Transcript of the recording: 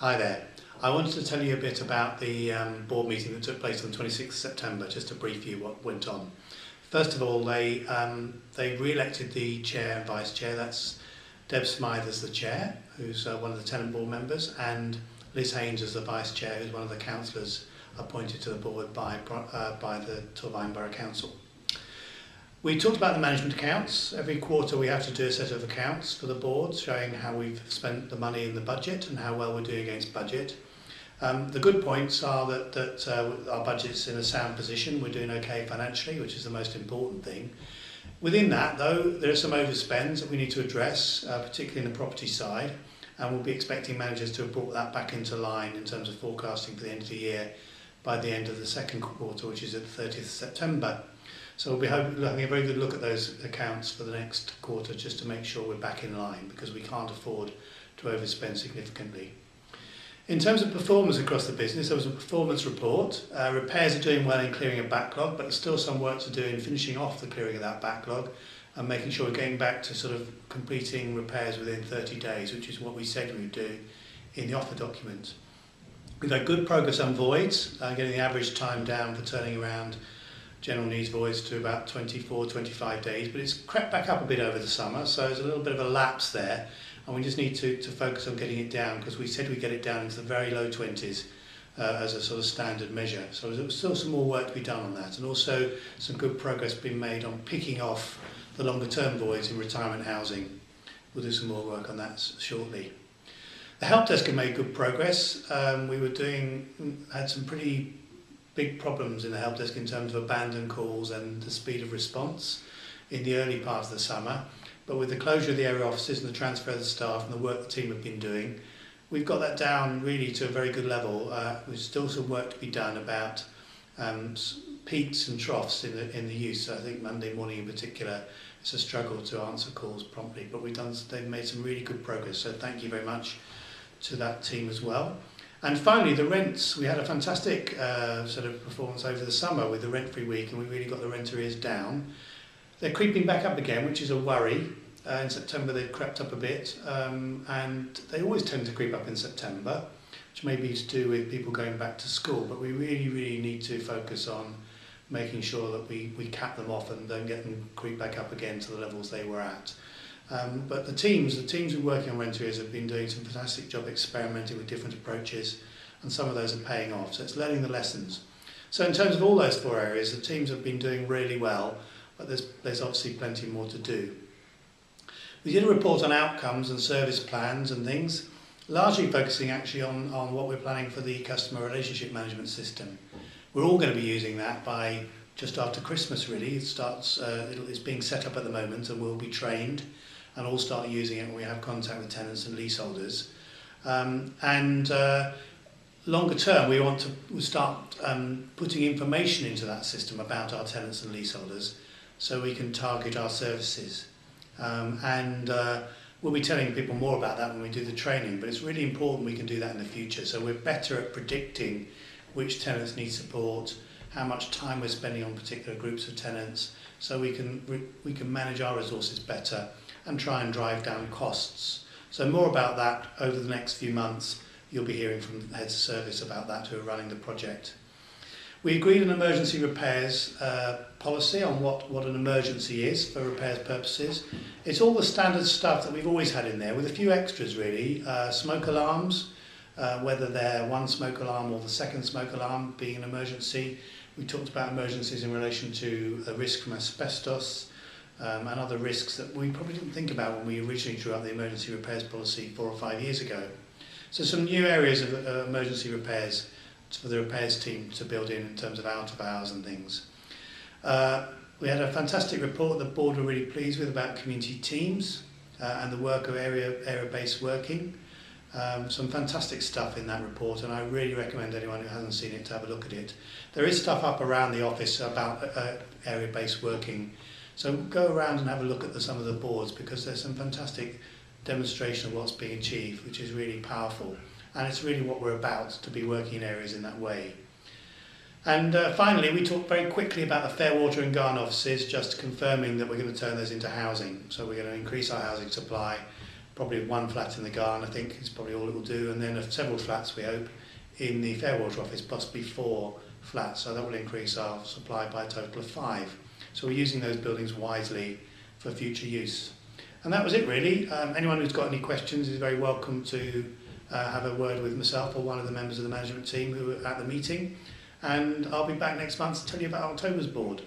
Hi there. I wanted to tell you a bit about the board meeting that took place on the 26th of September, just to brief you what went on. First of all, they re-elected the chair and vice chair. That's Deb Smythe as the chair, who's one of the tenant board members, and Liz Haynes as the vice chair, who's one of the councillors appointed to the board by the Torvine Borough Council. We talked about the management accounts. Every quarter we have to do a set of accounts for the board, showing how we've spent the money in the budget and how well we're doing against budget. The good points are that our budget's in a sound position. We're doing okay financially, which is the most important thing. Within that, though, there are some overspends that we need to address, particularly in the property side, and we'll be expecting managers to have brought that back into line in terms of forecasting for the end of the year by the end of the second quarter, which is at the 30th of September. So we'll be having a very good look at those accounts for the next quarter just to make sure we're back in line, because we can't afford to overspend significantly. In terms of performance across the business, there was a performance report. Repairs are doing well in clearing a backlog, but there's still some work to do in finishing off the clearing of that backlog and making sure we're getting back to sort of completing repairs within 30 days, which is what we said we would do in the offer document. We've had good progress on voids, getting the average time down for turning around general needs voids to about 24-25 days, but it's crept back up a bit over the summer, so there's a little bit of a lapse there, and we just need to focus on getting it down, because we said we'd get it down into the very low 20s as a sort of standard measure. So there's still some more work to be done on that, and also some good progress being made on picking off the longer term voids in retirement housing. We'll do some more work on that shortly. The help desk have made good progress. Had some pretty big problems in the help desk in terms of abandoned calls and the speed of response in the early part of the summer. But with the closure of the area offices and the transfer of the staff and the work the team have been doing, we've got that down really to a very good level. There's still some work to be done about peaks and troughs in the use. So I think Monday morning in particular, it's a struggle to answer calls promptly, but they've made some really good progress. So thank you very much to that team as well. And finally, the rents. We had a fantastic sort of performance over the summer with the rent-free week, and we really got the rent arrears down. They're creeping back up again, which is a worry. In September they crept up a bit, and they always tend to creep up in September, which may be to do with people going back to school, but we really need to focus on making sure that we cap them off and don't get them creep back up again to the levels they were at. But the teams who are working on rent arrears have been doing some fantastic job experimenting with different approaches, and some of those are paying off. So it's learning the lessons. So in terms of all those four areas, the teams have been doing really well, but there's obviously plenty more to do. We did a report on outcomes and service plans and things, largely focusing actually on what we're planning for the customer relationship management system. We're all going to be using that by just after Christmas really. It's being set up at the moment, and we'll be trained and all start using it when we have contact with tenants and leaseholders. Longer term, we want to start putting information into that system about our tenants and leaseholders so we can target our services. We'll be telling people more about that when we do the training, but it's really important we can do that in the future. So we're better at predicting which tenants need support, how much time we're spending on particular groups of tenants, so we can manage our resources better and try and drive down costs. So more about that over the next few months. You'll be hearing from the heads of service about that who are running the project. We agreed an emergency repairs policy on what an emergency is for repairs purposes. It's all the standard stuff that we've always had in there, with a few extras really. Smoke alarms, whether they're one smoke alarm or the second smoke alarm being an emergency. We talked about emergencies in relation to a risk from asbestos and other risks that we probably didn't think about when we originally drew up the emergency repairs policy 4 or 5 years ago. So some new areas of emergency repairs for the repairs team to build in terms of out of hours and things. We had a fantastic report the board were really pleased with about community teams and the work of area-based working. Some fantastic stuff in that report, and I really recommend anyone who hasn't seen it to have a look at it. There is stuff up around the office about area-based working, so go around and have a look at some of the boards, because there's some fantastic demonstration of what's being achieved, which is really powerful, and it's really what we're about, to be working in areas in that way. And finally, we talked very quickly about the Fairwater and Garn offices, just confirming that we're going to turn those into housing. So we're going to increase our housing supply probably one flat in the garden, I think is probably all it will do, and then several flats, we hope, in the Fairwater office, possibly 4 flats. So that will increase our supply by a total of 5. So we're using those buildings wisely for future use. And that was it really. Anyone who's got any questions is very welcome to have a word with myself or one of the members of the management team who are at the meeting. And I'll be back next month to tell you about October's board.